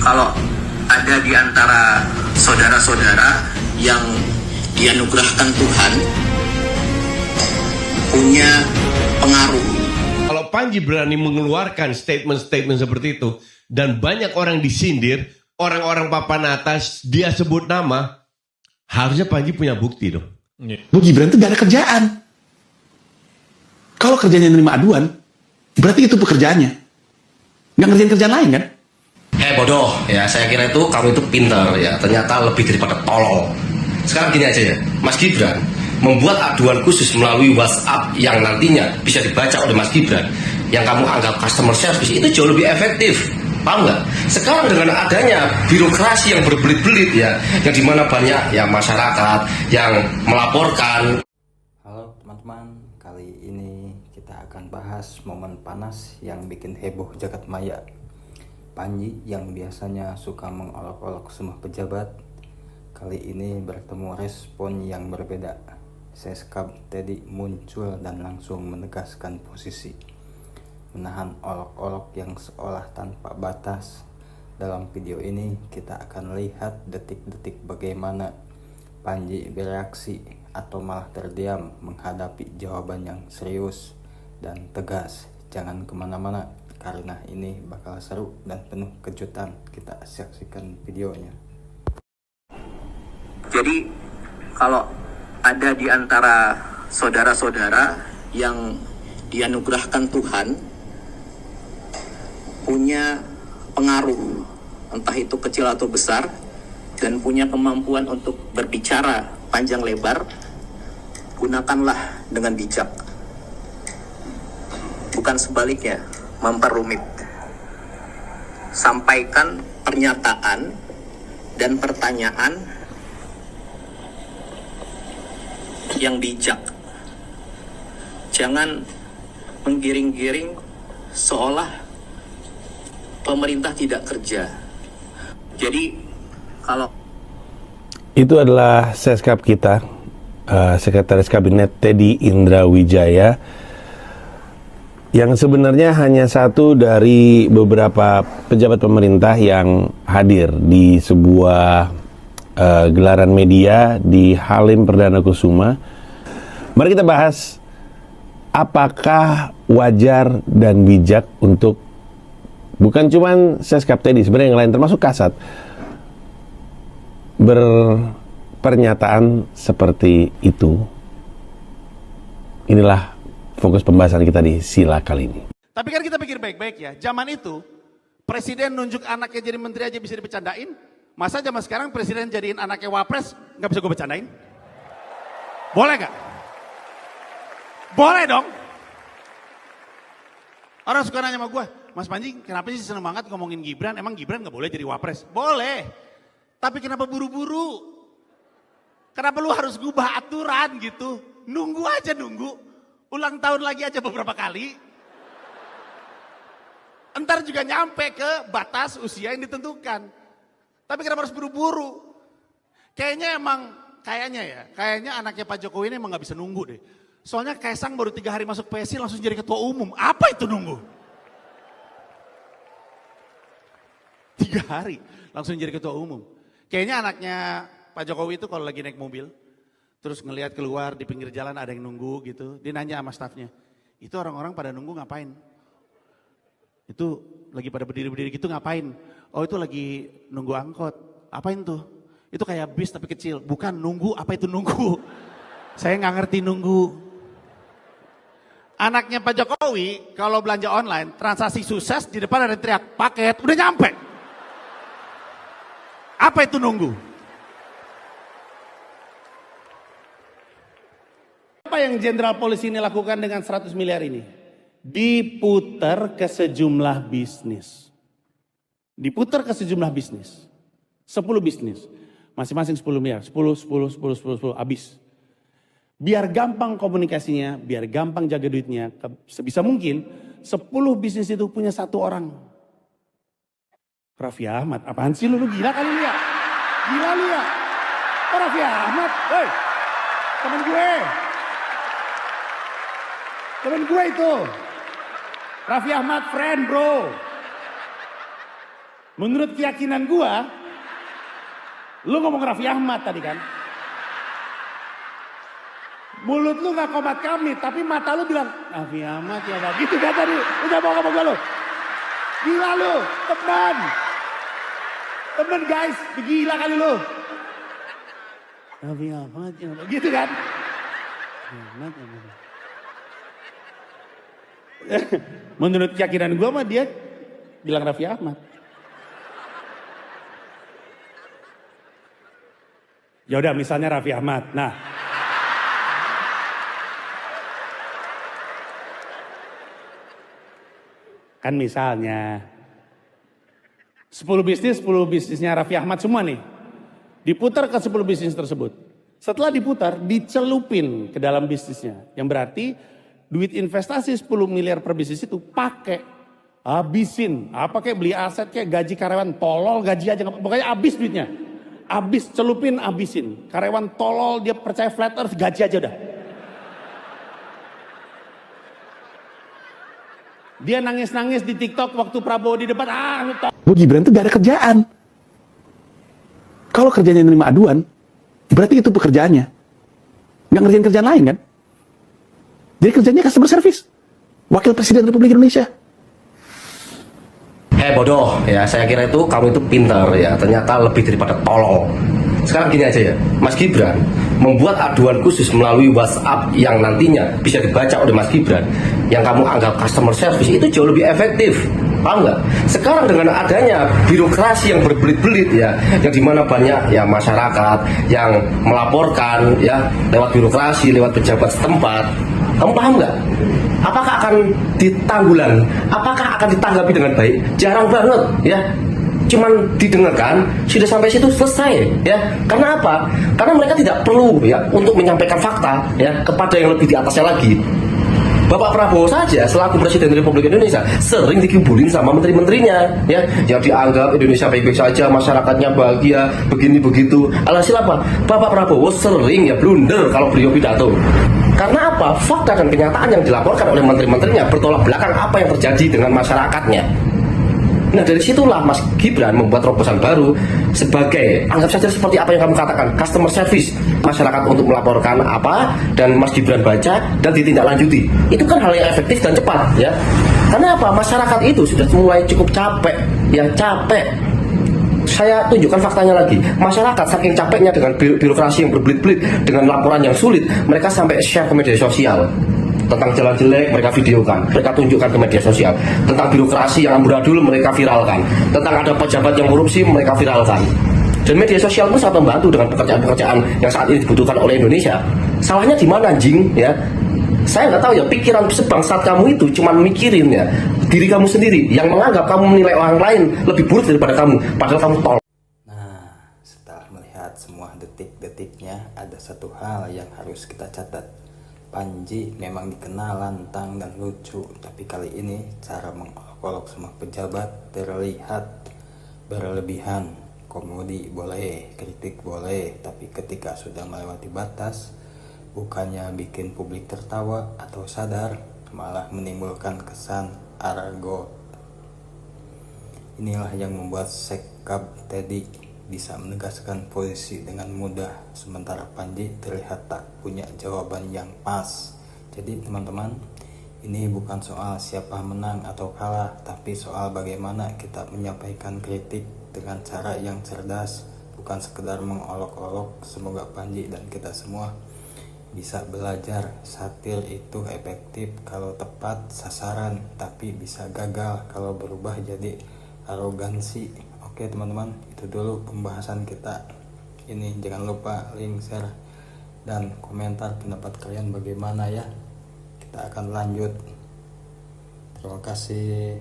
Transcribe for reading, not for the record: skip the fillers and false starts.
kalau ada di antara saudara-saudara yang dianugerahkan Tuhan punya pengaruh. Kalau Panji berani mengeluarkan statement-statement seperti itu dan banyak orang disindir, orang-orang papan atas dia sebut nama, harusnya Panji punya bukti dong. Bu Gibran itu gak ada kerjaan. Kalau kerjanya nerima aduan, berarti itu pekerjaannya. Nggak ngerjain kerjaan lain kan? Bodoh ya, saya kira itu kamu itu pintar ya, ternyata lebih daripada tolol. Sekarang gini aja ya, Mas Gibran membuat aduan khusus melalui WhatsApp yang nantinya bisa dibaca oleh Mas Gibran, yang kamu anggap customer service, itu jauh lebih efektif. Paham nggak? Sekarang dengan adanya birokrasi yang berbelit-belit ya, yang dimana banyak ya masyarakat yang melaporkan. Halo teman-teman, kali ini kita akan bahas momen panas yang bikin heboh jagat maya. Panji yang biasanya suka mengolok-olok semua pejabat, kali ini bertemu respon yang berbeda. Seskap Teddy muncul dan langsung menegaskan posisi, menahan olok-olok yang seolah tanpa batas. Dalam video ini kita akan lihat detik-detik bagaimana Panji bereaksi atau malah terdiam menghadapi jawaban yang serius dan tegas. Jangan kemana-mana, karena ini bakal seru dan penuh kejutan. Kita saksikan videonya. Jadi kalau ada di antara saudara-saudara yang dianugerahkan Tuhan punya pengaruh, entah itu kecil atau besar, dan punya kemampuan untuk berbicara panjang lebar, gunakanlah dengan bijak. Bukan sebaliknya, memperumit. Sampaikan pernyataan dan pertanyaan yang bijak. Jangan menggiring-giring seolah pemerintah tidak kerja. Jadi kalau itu adalah seskap kita, Sekretaris Kabinet Teddy Indrawijaya, yang sebenarnya hanya satu dari beberapa pejabat pemerintah yang hadir di sebuah gelaran media di Halim Perdana Kusuma. Mari kita bahas apakah wajar dan bijak untuk bukan cuman Seskap Teddy, sebenarnya yang lain termasuk Kasat berpernyataan seperti itu. Inilah fokus pembahasan kita di Sila kali ini. Tapi kan kita pikir baik-baik ya, zaman itu presiden nunjuk anaknya jadi menteri aja bisa dibecandain. Masa zaman sekarang presiden jadiin anaknya wapres nggak bisa gue bercandain? Boleh nggak? Boleh dong. Orang suka nanya sama gue, Mas Panji kenapa sih seneng banget ngomongin Gibran? Emang Gibran nggak boleh jadi wapres? Boleh. Tapi kenapa buru-buru? Kenapa lu harus gubah aturan gitu? Nunggu aja nunggu. Ulang tahun lagi aja beberapa kali. Entar juga nyampe ke batas usia yang ditentukan. Tapi kenapa harus buru-buru? Kayaknya anaknya Pak Jokowi ini emang gak bisa nunggu deh. Soalnya Kaisang baru 3 hari masuk PSI langsung jadi ketua umum. Apa itu nunggu? 3 hari langsung jadi ketua umum. Kayaknya anaknya Pak Jokowi itu kalau lagi naik mobil, terus ngelihat keluar di pinggir jalan ada yang nunggu gitu. Dia nanya sama stafnya, itu orang-orang pada nunggu ngapain? Itu lagi pada berdiri-berdiri gitu ngapain? Oh itu lagi nunggu angkot. Apain tuh? Itu kayak bis tapi kecil. Bukan nunggu, apa itu nunggu? Saya nggak ngerti nunggu. Anaknya Pak Jokowi kalau belanja online, transaksi sukses, di depan ada teriak, paket, udah nyampe. Apa itu nunggu? Apa yang Jenderal Polisi ini lakukan dengan 100 miliar ini? Diputar ke sejumlah bisnis. Diputar ke sejumlah bisnis. 10 bisnis. Masing-masing 10 miliar. 10, habis. Biar gampang komunikasinya, biar gampang jaga duitnya. Sebisa mungkin 10 bisnis itu punya 1 orang. Raffi Ahmad, apaan sih lu gila kali lu ya? Gila lu ya? Oh Raffi Ahmad, woi temen gue itu. Raffi Ahmad friend bro. Menurut keyakinan gua, lu ngomong Raffi Ahmad tadi kan? Mulut lu gak komat kami, tapi mata lu bilang Raffi Ahmad ya Pak. Gitu kan tadi? Udah mau ngomong gua lu? Gila lu, teman. Temen guys, gila kali lu. Raffi Ahmad ya Pak. Gitu kan? Ahmad ya Pak. Menurut keyakinan gua mah dia bilang Raffi Ahmad. Ya udah misalnya Raffi Ahmad. Nah, kan misalnya 10 bisnisnya Raffi Ahmad semua nih. Diputar ke 10 bisnis tersebut. Setelah diputar, dicelupin ke dalam bisnisnya. Yang berarti duit investasi 10 miliar per bisnis itu pakai. Habisin. Apa kayak beli aset kayak gaji karyawan. Tolol gaji aja. Pokoknya habis duitnya. Habis celupin, habisin. Karyawan tolol, dia percaya flat earth, gaji aja udah. Dia nangis-nangis di TikTok waktu Prabowo di depan. Bu Gibran itu gak ada kerjaan. Kalau kerjanya nerima aduan, berarti itu pekerjaannya. Nggak ngerjain kerjaan lain kan? Jadi kerjanya customer service. Wakil Presiden Republik Indonesia. Bodoh ya, saya kira itu kamu itu pintar ya, ternyata lebih daripada tolol. Sekarang gini aja ya, Mas Gibran membuat aduan khusus melalui WhatsApp yang nantinya bisa dibaca oleh Mas Gibran, yang kamu anggap customer service, itu jauh lebih efektif, paham nggak? Sekarang dengan adanya birokrasi yang berbelit-belit ya, yang dimana banyak ya masyarakat yang melaporkan ya lewat birokrasi, lewat pejabat setempat, kamu paham nggak? Apakah akan ditanggulangi? Apakah akan ditanggapi dengan baik? Jarang banget ya. Cuman didengarkan, sudah sampai situ selesai ya. Karena apa? Karena mereka tidak perlu ya untuk menyampaikan fakta ya kepada yang lebih di atasnya lagi. Bapak Prabowo saja selaku Presiden Republik Indonesia sering dikibulin sama menteri-menterinya ya, yang dianggap Indonesia baik-baik saja, masyarakatnya bahagia, begini begitu. Alhasil apa? Bapak Prabowo sering ya blunder kalau beliau pidato. Karena apa? Fakta dan kenyataan yang dilaporkan oleh menteri-menterinya bertolak belakang apa yang terjadi dengan masyarakatnya. Nah dari situlah Mas Gibran membuat terobosan baru sebagai, anggap saja seperti apa yang kamu katakan, customer service. Masyarakat untuk melaporkan apa dan Mas Gibran baca dan ditindaklanjuti. Itu kan hal yang efektif dan cepat ya. Karena apa? Masyarakat itu sudah mulai cukup capek, ya capek. Saya tunjukkan faktanya lagi. Masyarakat saking capeknya dengan birokrasi yang berbelit-belit, dengan laporan yang sulit, mereka sampai share ke media sosial. Tentang jalan jelek mereka videokan, mereka tunjukkan ke media sosial. Tentang birokrasi yang amburadul mereka viralkan. Tentang ada pejabat yang korupsi mereka viralkan. Dan media sosial pun sangat membantu dengan pekerjaan-pekerjaan yang saat ini dibutuhkan oleh Indonesia. Salahnya di mana anjing ya? Saya nggak tahu ya, pikiran sebangsat kamu itu cuma mikirin ya diri kamu sendiri, yang menganggap kamu menilai orang lain lebih buruk daripada kamu, padahal kamu tol. Nah, setelah melihat semua detik-detiknya, ada satu hal yang harus kita catat. Panji memang dikenal lantang dan lucu, tapi kali ini cara mengolok-olok semua pejabat terlihat berlebihan. Komedi boleh, kritik boleh, tapi ketika sudah melewati batas, bukannya bikin publik tertawa atau sadar, malah menimbulkan kesan argot. Inilah yang membuat Sekab Teddy bisa menegaskan posisi dengan mudah, sementara Panji terlihat tak punya jawaban yang pas. Jadi teman-teman, ini bukan soal siapa menang atau kalah, tapi soal bagaimana kita menyampaikan kritik dengan cara yang cerdas, bukan sekedar mengolok-olok. Semoga Panji dan kita semua bisa belajar satir itu efektif kalau tepat sasaran, tapi bisa gagal kalau berubah jadi arogansi. Oke teman-teman, itu dulu pembahasan kita ini. Jangan lupa link, share, dan komentar pendapat kalian bagaimana ya. Kita akan lanjut. Terima kasih.